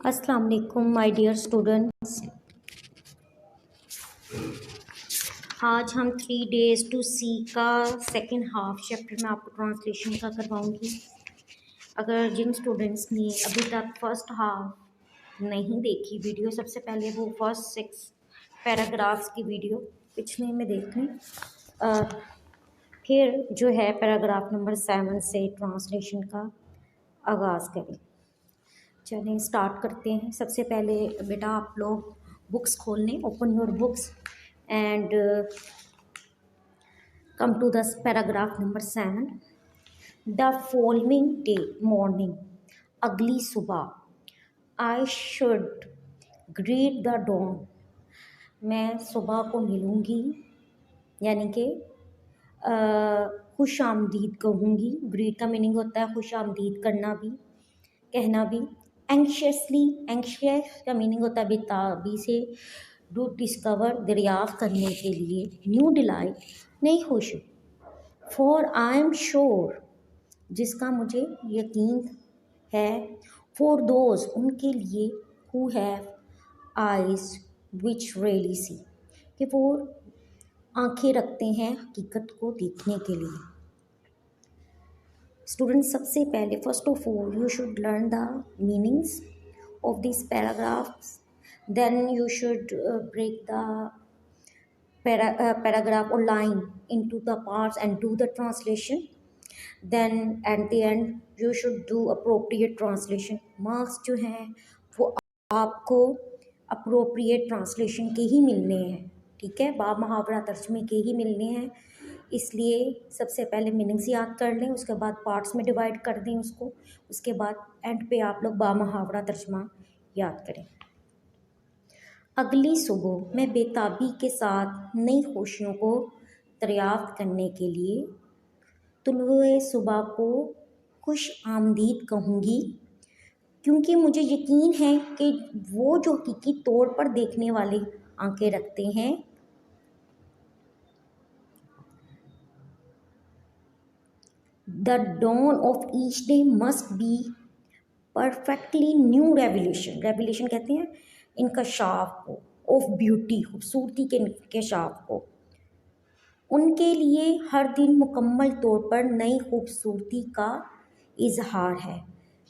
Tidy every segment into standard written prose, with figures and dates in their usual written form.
अस्सलाम वालेकुम my dear students. आज हम 3 days टू सी का सेकंड हाफ चैप्टर में आपको ट्रांसलेशन का करवाऊंगी। अगर जिन स्टूडेंट्स ने अभी तक फर्स्ट हाफ नहीं देखी वीडियो, सबसे पहले वो फर्स्ट 6 पैराग्राफ्स की वीडियो पिछले में देख लें, फिर जो है पैराग्राफ नंबर 7 से ट्रांसलेशन का आगाज़ करें। चलें स्टार्ट करते हैं। सबसे पहले बेटा आप लोग बुक्स खोल लें, open your books and come to the paragraph number 7। The following day morning, अगली सुबह। I should greet the dawn, मैं सुबह को मिलूँगी, यानी कि खुश आमदीद कहूँगी। ग्रीट का मीनिंग होता है खुश आमदीद करना भी, कहना भी। एंक्शियसली, एंक्शियस का मीनिंग होता है बेताबी से। डू डिस्कवर, दरियाफ्त करने के लिए। न्यू डिलाइट, नई खुशी। फॉर आई एम श्योर, जिसका मुझे यकीन है। फॉर दोज, उनके लिए। Who have eyes which really see, कि वो आंखें रखते हैं हकीकत को देखने के लिए। स्टूडेंट्स, सबसे पहले first of all you should learn the meanings of this paragraphs, then you should break the paragraph or line into the parts and do the translation. Then at the end you should do appropriate translation. Marks जो हैं वो आपको appropriate translation के ही मिलने हैं, ठीक है, बा मुहावरा तर्जमे के ही मिलने हैं। इसलिए सबसे पहले मीनिंग्स याद कर लें, उसके बाद पार्ट्स में डिवाइड कर दें उसको, उसके बाद एंड पे आप लोग बा मुहावरा तर्जमा याद करें। अगली सुबह, मैं बेताबी के साथ नई खुशियों को दरियाफ्त करने के लिए तुलुए सुबह को खुश आमदीद कहूँगी, क्योंकि मुझे यकीन है कि वो जो हकीकी तौर पर देखने वाले आंखें रखते हैं। The dawn of each day must be perfectly new revolution, revolution कहते हैं इनकशाफ को, ऑफ ब्यूटी, खूबसूरती के इनकशाफ को। उनके लिए हर दिन मुकम्मल तौर पर नई खूबसूरती का इजहार है।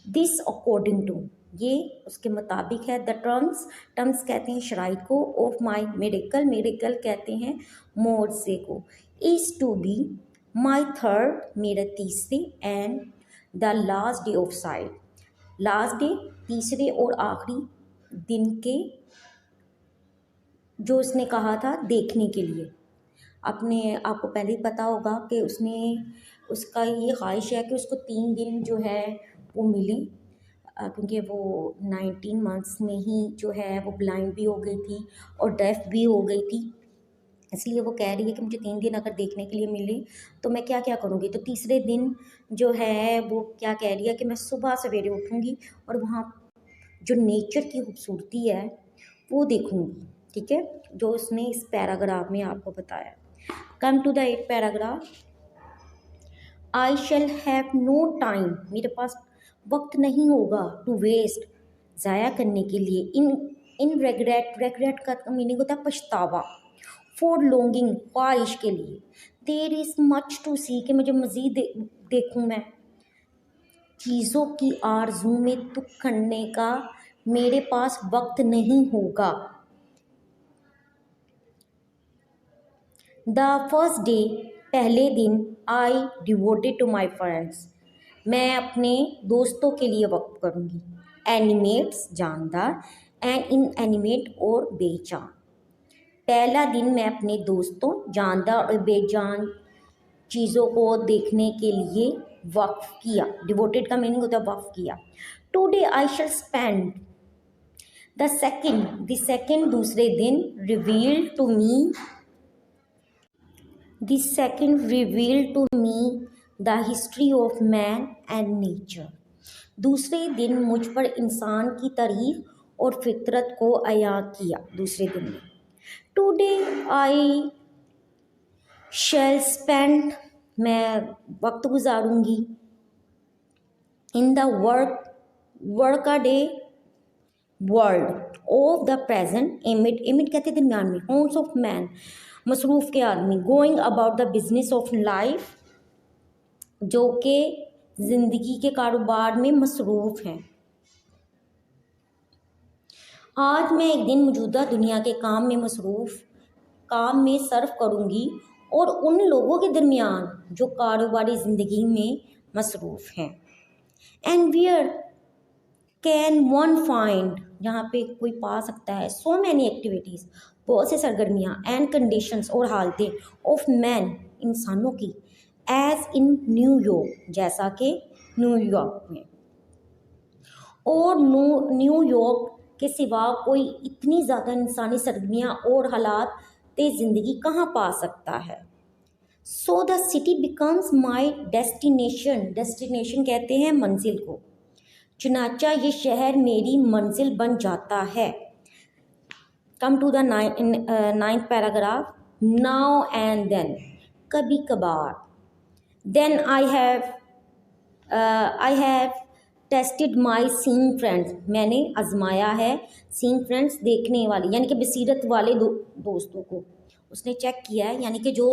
दिस अकॉर्डिंग टू, ये उसके मुताबिक है। द टर्म्स, टर्म्स कहते हैं शराइत को। ऑफ माई मेरेकल, मेरेकल कहते हैं मोर्जे को। Is to be my third, मेरा तीसरे। And the last day of sight, last day तीसरे और आखिरी दिन के, जो उसने कहा था देखने के लिए। अपने आपको पहले ही पता होगा कि उसका ये ख्वाहिश है कि उसको 3 दिन जो है वो मिले, क्योंकि वो 19 मंथ्स में ही जो है वो ब्लाइंड भी हो गई थी और डेफ भी हो गई थी। इसलिए वो कह रही है कि मुझे 3 दिन अगर देखने के लिए मिले तो मैं क्या क्या करूँगी। तो तीसरे दिन जो है वो क्या कह रही है कि मैं सुबह सवेरे उठूँगी और वहाँ जो नेचर की खूबसूरती है वो देखूँगी, ठीक है, जो उसने इस पैराग्राफ में आपको बताया। Come to the 8th paragraph. I shall have no time, मेरे पास वक्त नहीं होगा। टू वेस्ट, ज़ाया करने के लिए। इन रेग्रेट, रेग्रेट का मीनिंग होता है पछतावा। फॉर लॉन्गिंग, ख्वाहिश के लिए। देर इज़ मच टू सी, कि मुझे मज़ीद देखूँ मैं। चीज़ों की आरजू में तुक करने का मेरे पास वक्त नहीं होगा। द फर्स्ट डे, पहले दिन। आई डिवोटेड टू माई फ्रेंड्स, मैं अपने दोस्तों के लिए वक्त करूँगी। एनिमेट्स, जानदार। एंड इन एनिमेट और बेजान, पहला दिन मैं अपने दोस्तों, जानदार और बेजान चीज़ों को देखने के लिए वक्फ किया। डिवोटेड का मीनिंग होता है वक्फ किया। Today I shall spend the second, दूसरे दिन। Reveal to me, the second reveal to me the history of man and nature, दूसरे दिन मुझ पर इंसान की तारीख और फितरत को अया किया। दूसरे दिन में। टुडे आई शैल स्पेंड, मैं वक्त गुजारूंगी। In the work, work a day, world of the present amid, amid कहते हैं दरमियान में, होम्स ऑफ मैन मसरूफ़ के आदमी, going about the business of life जो कि ज़िंदगी के कारोबार में मसरूफ़ हैं। आज मैं एक दिन मौजूदा दुनिया के काम में सर्फ करूँगी और उन लोगों के दरमियान जो कारोबारी ज़िंदगी में मसरूफ़ हैं। And where can one find, यहाँ पे कोई पा सकता है, सो मैनी एक्टिविटीज़, बहुत से सरगर्मियाँ, एंड कंडीशंस और हालतें, ऑफ मैन इंसानों की, एज इन न्यूयॉर्क जैसा कि न्यूयॉर्क में, और न्यूयॉर्क के सिवा कोई इतनी ज़्यादा इंसानी सरगर्मियाँ और हालात ज़िंदगी कहाँ पा सकता है। So the city becomes my destination, destination कहते हैं मंजिल को, चुनाचा ये शहर मेरी मंजिल बन जाता है। Come to the ninth paragraph, now and then, कभी कभार, then I have tested my seeing friends, मैंने आजमाया है सीइंग फ्रेंड्स देखने वाले, यानी कि बसीरत वाले दोस्तों को उसने चेक किया है, यानी कि जो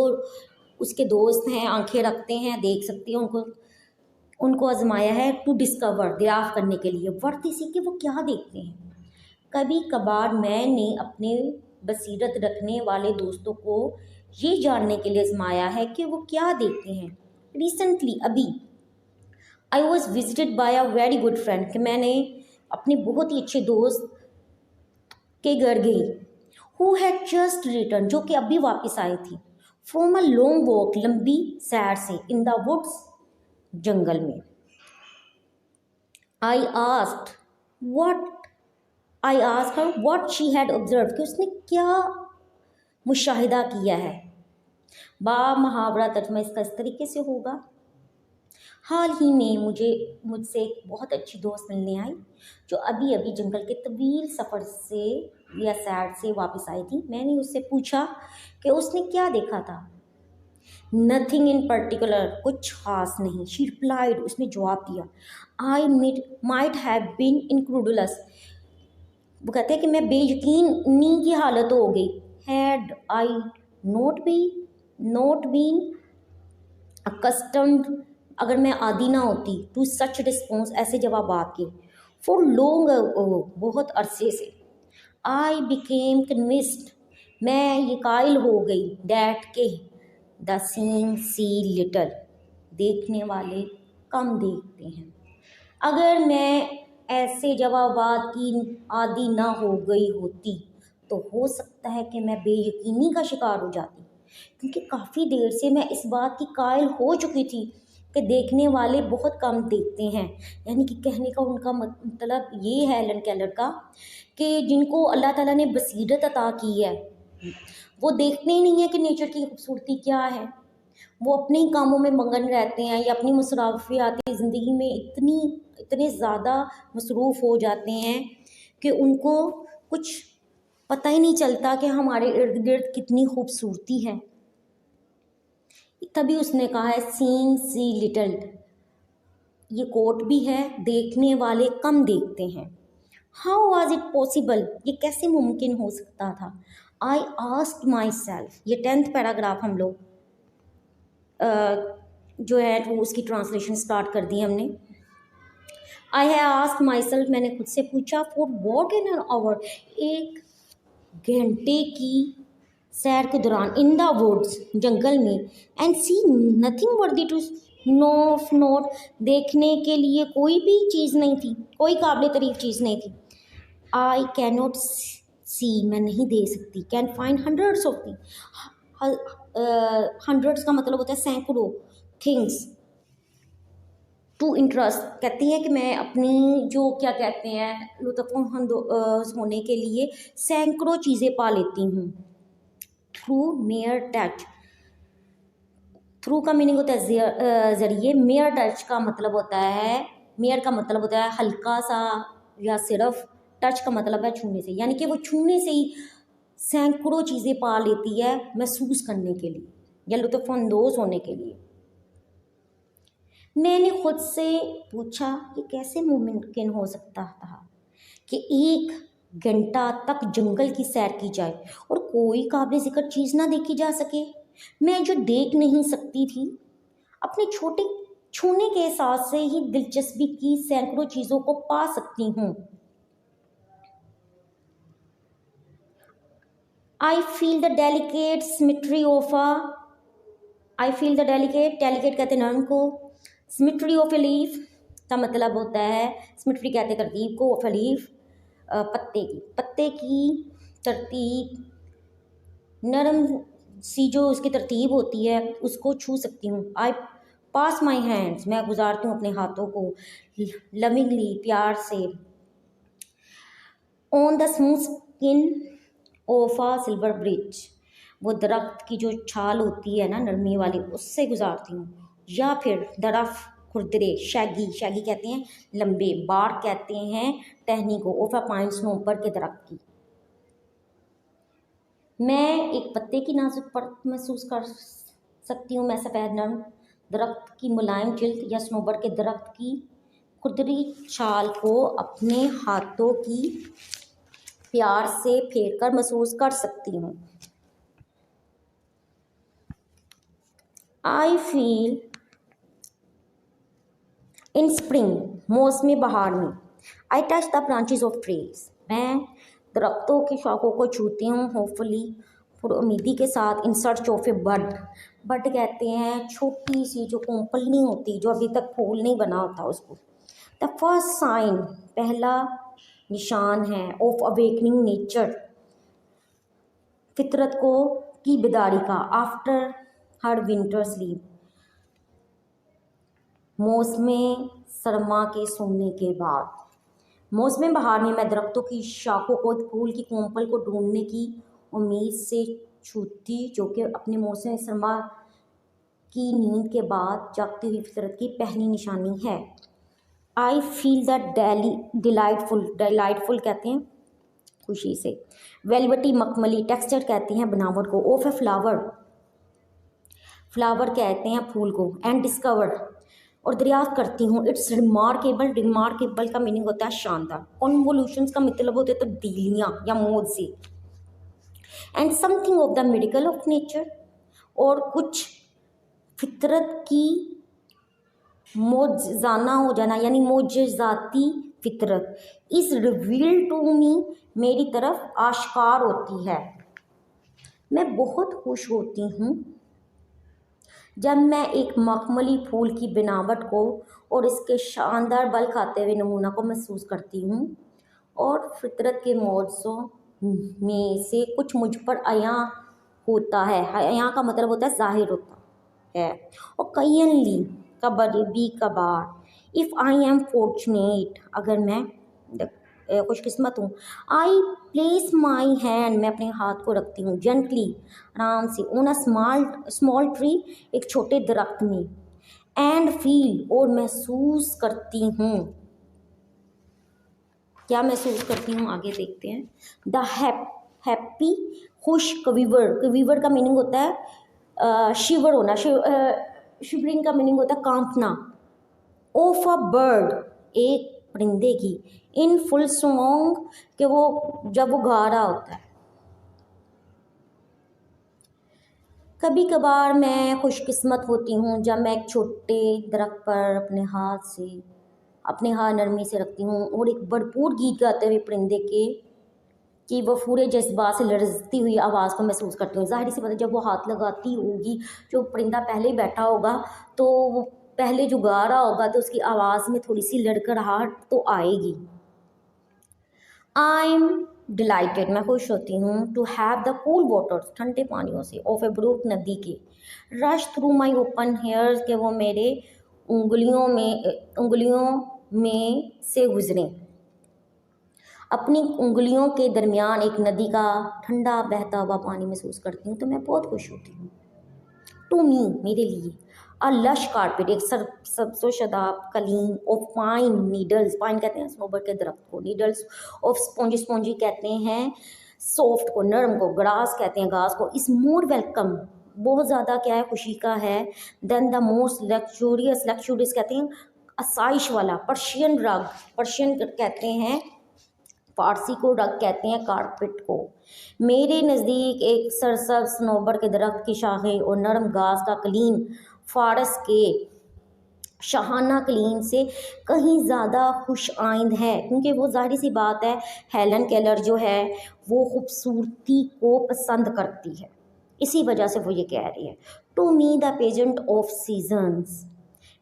उसके दोस्त हैं, आंखें रखते हैं, देख सकते हैं, उनको आजमाया है, टू डिस्कवर, दरियाफ्त करने के लिए, वर्थ इसी कि वो क्या देखते हैं। कभी कभार मैंने अपने बसीरत रखने वाले दोस्तों को ये जानने के लिए आजमाया है कि वो क्या देखते हैं। रिसेंटली, अभी, I was visited by a very good friend, कि मैंने अपने बहुत ही अच्छे दोस्त के घर गई, हु हैड जस्ट रिटर्न, जो कि अभी वापस आई थी, फ्रॉम अ लॉन्ग वॉक, लंबी सैर से, इन द वुड्स, जंगल में। I asked her what she had observe, कि उसने क्या मुशाहिदा किया है। मुहावरा तर्जमा इसका इस तरीके से होगा, हाल ही में मुझसे एक बहुत अच्छी दोस्त मिलने आई जो अभी अभी जंगल के तवील सफ़र से या सैर से वापस आई थी। मैंने उससे पूछा कि उसने क्या देखा था। नथिंग इन पर्टिकुलर, कुछ खास नहीं, शी रिप्लाइड, उसने जवाब दिया। I might have been incredulous, वो कहते हैं कि मैं बेयकीनी की हालत हो गई। Had I not been accustomed, अगर मैं आदी ना होती, टू सच रिस्पॉन्स, ऐसे जवाब के, फॉर लॉन्ग, बहुत अरसे से। आई बिकेम कन्विंस्ड, मैं ये कायल हो गई, डैट के, द सीइंग सी लिटल, देखने वाले कम देखते हैं। अगर मैं ऐसे जवाबात की आदी ना हो गई होती तो हो सकता है कि मैं बेयकीनी का शिकार हो जाती, क्योंकि काफ़ी देर से मैं इस बात की कायल हो चुकी थी कि देखने वाले बहुत कम देखते हैं। यानी कि कहने का उनका मतलब ये है एलन केलर का, कि जिनको अल्लाह ताला ने बसीरत अता की है वो देखते ही नहीं है कि नेचर की खूबसूरती क्या है। वो अपने ही कामों में मगन रहते हैं या अपनी मसरूफियाती ज़िंदगी में इतने ज़्यादा मसरूफ़ हो जाते हैं कि उनको कुछ पता ही नहीं चलता कि हमारे इर्द गिर्द कितनी खूबसूरती है। तभी उसने कहा है सीइंग सी लिटल, ये कोट भी है, देखने वाले कम देखते हैं। हाउ वाज इट पॉसिबल, ये कैसे मुमकिन हो सकता था। आई आस्क्ड माई सेल्फ, ये 10th पैराग्राफ हम लोग जो है वो उसकी ट्रांसलेशन स्टार्ट कर दी हमने। I have asked my self, मैंने खुद से पूछा, for what in an hour, एक घंटे की सैर के दौरान, इन द वुड्स, जंगल में, and see nothing worthy to note, देखने के लिए कोई भी चीज़ नहीं थी, कोई काबिल तारीफ चीज़ नहीं थी। आई कैन नॉट सी, मैं नहीं दे सकती, can find hundreds of thing, hundreds का मतलब होता है सैकड़ों, थिंग्स, टू इंटरेस्ट, कहती हैं कि मैं अपनी जो क्या कहते हैं लुत्फ़ होने के लिए सैकड़ों चीज़ें पा लेती हूँ। थ्रू मेयर टच, थ्रू का मीनिंग होता है ज़रिए, मेयर टच का मतलब होता है, मेयर का मतलब होता है हल्का सा या सिर्फ, टच का मतलब है छूने से, यानी कि वो छूने से ही सैकड़ों चीज़ें पा लेती है महसूस करने के लिए या लुत्फ़अंदोज़ होने के लिए। मैंने खुद से पूछा कि कैसे मुमकिन हो सकता था कि 1 घंटा तक जंगल की सैर की जाए और कोई काबिल ज़िक्र चीज़ ना देखी जा सके। मैं जो देख नहीं सकती थी, अपने छोटे छूने के एहसास से ही दिलचस्पी की सैकड़ों चीज़ों को पा सकती हूँ। I feel the delicate symmetry of a I feel the delicate कहते हैं नर्म को, सिमेट्री ऑफ ए लीफ का मतलब होता है, सिमेट्री कहते हैं तरतीब को, ऑफ ए लीफ पत्ते की तरतीब, नरम सी जो उसकी तरतीब होती है उसको छू सकती हूँ। आई पास माई हैंड्स, मैं गुजारती हूँ अपने हाथों को लविंगली, प्यार से, on the smooth skin of a silver bridge, वो दरख्त की जो छाल होती है ना नरमी वाली, उससे गुजारती हूँ। या फिर दरफ खुरदरे, शैगी कहते हैं लंबे, बार कहते हैं टहनी को, ऑफ अ पाइन, स्नोबर के दरख्त की। मैं एक पत्ते की नाजुक परत महसूस कर सकती हूँ, मैं सफ़ेद नरम दरख्त की मुलायम जिल्द या स्नोबर के दरख्त की खुरदरी छाल को अपने हाथों की प्यार से फेर कर महसूस कर सकती हूँ। आई फील इन स्प्रिंग, मौसमी बहार में, I touch the branches of trees, मैं दरख्तों की शाखों को छूती हूँ, होपफुली, उम्मीदी के साथ, इन सर्च ऑफ ए बड, बड कहते हैं छोटी सी जो कोंपल नहीं होती, जो अभी तक फूल नहीं बना होता उसको। द फर्स्ट साइन, पहला निशान है, ऑफ अवेकनिंग नेचर, फितरत को की बेदारी का, आफ्टर हर विंटर स्लीप, मौसम सरमा के सोने के बाद। मौसम बहार में मैं दरख्तों की शाखों को फूल की कोंपल को ढूंढने की उम्मीद से छूती, जो कि अपने मौसम सरमा की नींद के बाद जागती हुई फितरत की पहली निशानी है। आई फील द डिलाइटफुल कहते हैं खुशी से, वेलवेटी मखमली, टेक्सचर कहते हैं बनावट को, ऑफ ए फ्लावर कहते हैं फूल को, एंड डिस्कवर, और दरियाफ्त करती हूँ, इट्स रिमार्केबल का मीनिंग होता है शानदार, कॉन्वोल्यूशंस का मतलब होता है तब्दीलियाँ या मोड से, and something of the medical of nature, और कुछ फितरत की मोजाना हो जाना यानी मोजज़ाती फितरत, इस रिवील टू मी, मेरी तरफ आश्कार होती है। मैं बहुत खुश होती हूँ जब मैं एक मखमली फूल की बनावट को और इसके शानदार बल खाते हुए नमूना को महसूस करती हूँ, और फितरत के मौजों में से कुछ मुझ पर अयां होता है, अयां का मतलब होता है जाहिर होता है, और कयनली कबार, इफ़ आई एम फॉर्चुनेट, अगर मैं खुशकिस्मत हूँ, आई प्लेस माई हैंड, मैं अपने हाथ को रखती हूँ, जेंटली, आराम से, ऑन अ स्मॉल ट्री, एक छोटे दरख्त में, एंड फील, और महसूस करती हूँ, क्या महसूस करती हूँ आगे देखते हैं। द हैप्पी, खुश, कविवर का मीनिंग होता है शिवर होना, शिवरिंग का मीनिंग होता है कांपना, ऑफ अ बर्ड, एक परिंदे की, इन फुल सॉन्ग, कि वो जब वो गा रहा होता है। कभी कभार मैं खुशकिस्मत होती हूँ जब मैं एक छोटे दरख्त पर अपने हाथ नरमी से रखती हूँ और एक भरपूर गीत गाते हुए परिंदे कि वो पूरे जज्बात से लरजती हुई आवाज़ को महसूस करती हूँ। ज़ाहिर सी बात है, जब वो हाथ लगाती होगी, जो परिंदा पहले ही बैठा होगा, तो वो पहले जो गा रहा होगा, तो उसकी आवाज़ में थोड़ी सी लड़खड़ाहट तो आएगी। आई एम डिलाइटेड, मैं खुश होती हूँ, to have the cool water, ठंडे पानियों से, ऑफ ए ब्रूक, नदी के, rush through my open hairs, के वो मेरे उंगलियों में से गुजरें, अपनी उंगलियों के दरमियान एक नदी का ठंडा बहता हुआ पानी महसूस करती हूँ, तो मैं बहुत खुश होती हूँ। टू मी, मेरे लिए, अ लश कारपेट, एक सबसो शदाब कलीन ऑफ पाइन नीडल्स, पाइन कहते हैं स्नोबर के दरख्त को, नीडल्स ऑफ स्पॉन्जी कहते हैं सॉफ्ट को, नरम को, ग्रास कहते हैं घास को, इस मोर वेलकम, बहुत ज़्यादा क्या है खुशी का है, देन द मोस्ट लक्जूरियस कहते हैं आसाइश वाला, पर्शियन कहते हैं फारसी को रग कहते हैं कारपेट को। मेरे नज़दीक एक सरसब्ज सनोबर के दरख्त की शाखें और नरम घास का कलीन फारस के शाहाना कलीन से कहीं ज़्यादा खुश आइंद है, क्योंकि वो ज़ाहिर सी बात है हेलन केलर जो है वो खूबसूरती को पसंद करती है, इसी वजह से वो ये कह रही है। To me the pageant of seasons,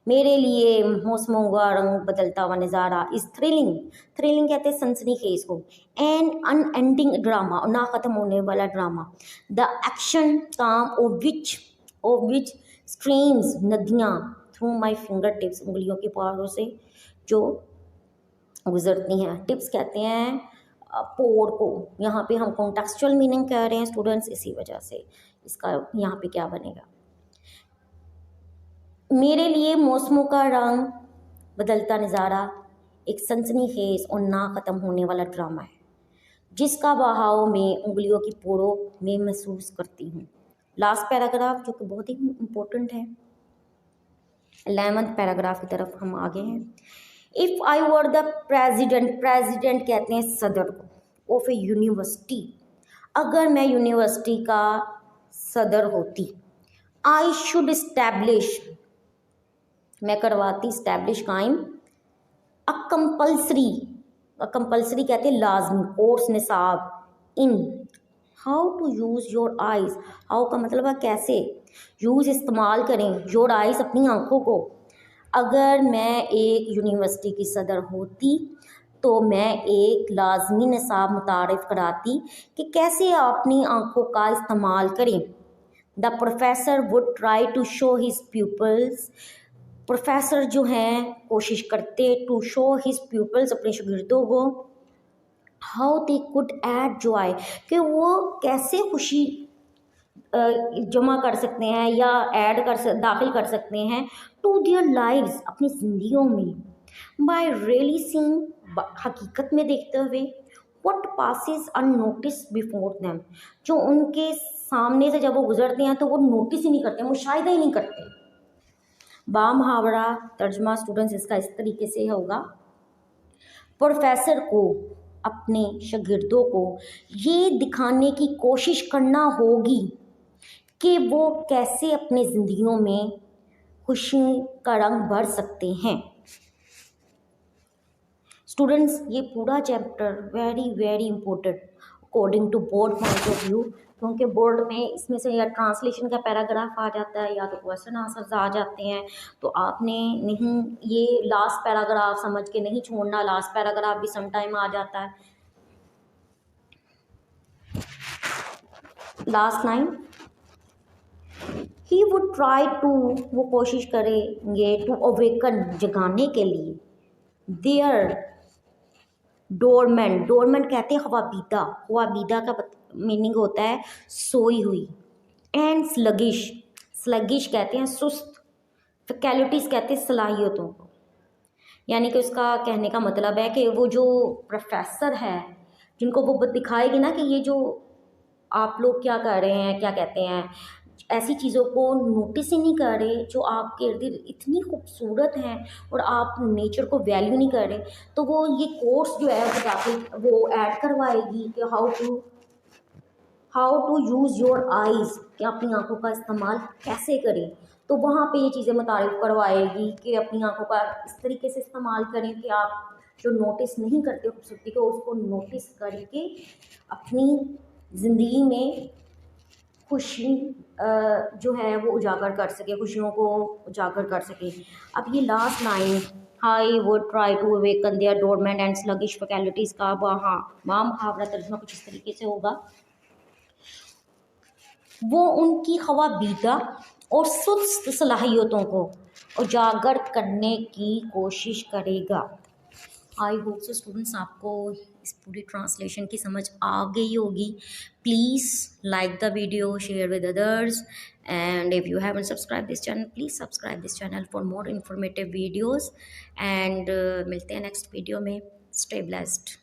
मेरे लिए मौसमों का रंग बदलता हुआ नज़ारा इज़ थ्रिलिंग, थ्रिलिंग कहते हैं सनसनीखेज को, एंड अनएंडिंग ड्रामा, और ना ख़त्म होने वाला ड्रामा, द एक्शन काम ऑफ विच स्ट्रीम्स, नदियाँ, थ्रू माई फिंगर टिप्स, उंगलियों के पारों से जो गुजरती हैं। टिप्स कहते हैं पोर को, यहाँ पे हम कॉन्टेक्सचुअल मीनिंग कह रहे हैं स्टूडेंट्स, इसी वजह से इसका यहाँ पे क्या बनेगा। मेरे लिए मौसमों का रंग बदलता नज़ारा एक सनसनीखेज और ना ख़त्म होने वाला ड्रामा है, जिसका बहाव मैं उंगलियों की पोरों में महसूस करती हूँ। लास्ट पैराग्राफ जो कि बहुत ही इम्पोर्टेंट है, 11th पैराग्राफ की तरफ हम आगे हैं। If I were the president, president कहते हैं सदर को, ऑफ ए यूनिवर्सिटी, अगर मैं यूनिवर्सिटी का सदर होती, आई शुड इस्टेब्लिश, मैं करवाती, इस्टेब्लिश कायम, अ कंपल्सरी कहते हैं लाजमी, कोर्स निसाब, in how to use your eyes, how का मतलब है कैसे, यूज़ इस्तेमाल करें, योर आइज़ अपनी आँखों को। अगर मैं एक यूनिवर्सिटी की सदर होती तो मैं एक लाजमी निसाब मुतारिफ़ कराती कि कैसे अपनी आँखों का इस्तेमाल करें। The professor would try to show his pupils, professor जो हैं कोशिश करते टू शो हिज प्यूपल्स, अपने शागिर्दों को, how they could add Joy, कि वो कैसे खुशी जमा कर सकते हैं या दाखिल कर सकते हैं टू दियर लाइव्स, अपनी जिंदगियों में, बाय रियली सीइंग, हकीकत में देखते हुए, what passes unnoticed before them, जो उनके सामने से जब वो गुजरते हैं तो वो नोटिस ही नहीं करते, मुशाहिदा ही नहीं करते। बामुहावरा तर्जमा स्टूडेंट्स इसका इस तरीके से होगा, प्रोफेसर को अपने शागिर्दों को ये दिखाने की कोशिश करना होगी कि वो कैसे अपने ज़िंदगियों में खुशी का रंग भर सकते हैं। स्टूडेंट्स ये पूरा chapter very very important according to board point of view, क्योंकि बोर्ड में इसमें से या ट्रांसलेशन का पैराग्राफ आ जाता है या तो क्वेश्चन आंसर्स आ जाते हैं, तो आपने नहीं ये लास्ट पैराग्राफ समझ के नहीं छोड़ना, लास्ट पैराग्राफ भी सम टाइम आ जाता है। Last line, he would try to, वो कोशिश करेंगे, टू अवेकन, जगाने के लिए, देयर डोरमेंट, डोरमेंट कहते हैं ख्वाबीदा, ख्वाबीदा का मीनिंग होता है सोई हुई, एंड स्लगिश, स्लगिश कहते हैं सुस्त, फैकल्टीज़ कहते हैं सलाहियतों को, यानी कि उसका कहने का मतलब है कि वो जो प्रोफेसर है जिनको वो दिखाएगी ना कि ये जो आप लोग क्या कर रहे हैं, क्या कहते हैं, ऐसी चीज़ों को नोटिस ही नहीं कर रहे जो आपके इर्द गिर्द इतनी खूबसूरत हैं और आप नेचर को वैल्यू नहीं कर रहे, तो वो ये कोर्स जो है वो दाखिल वो ऐड करवाएगी कि how to use your eyes, कि अपनी आंखों का इस्तेमाल कैसे करें, तो वहाँ पे ये चीज़ें मुतारिफ करवाएगी कि अपनी आंखों का इस तरीके से इस्तेमाल करें कि आप जो नोटिस नहीं करते खूबसूरती को उसको नोटिस करके अपनी ज़िंदगी में खुशी जो है वो उजागर कर सके, खुशियों को उजागर कर सके। अब ये last line, I would try to awaken their dormant and sluggish faculties का मुहावरा तर्जुमा कुछ इस तरीके से होगा, वो उनकी ख्वाबीदा और सुस्त सलाहियतों को उजागर करने की कोशिश करेगा। आई होप सो स्टूडेंट्स आपको इस पूरी ट्रांसलेशन की समझ आ गई होगी। Please like the video, share with others, and if you haven't subscribe this channel please subscribe this channel for more informative videos, and मिलते हैं नेक्स्ट वीडियो में। Stay blessed.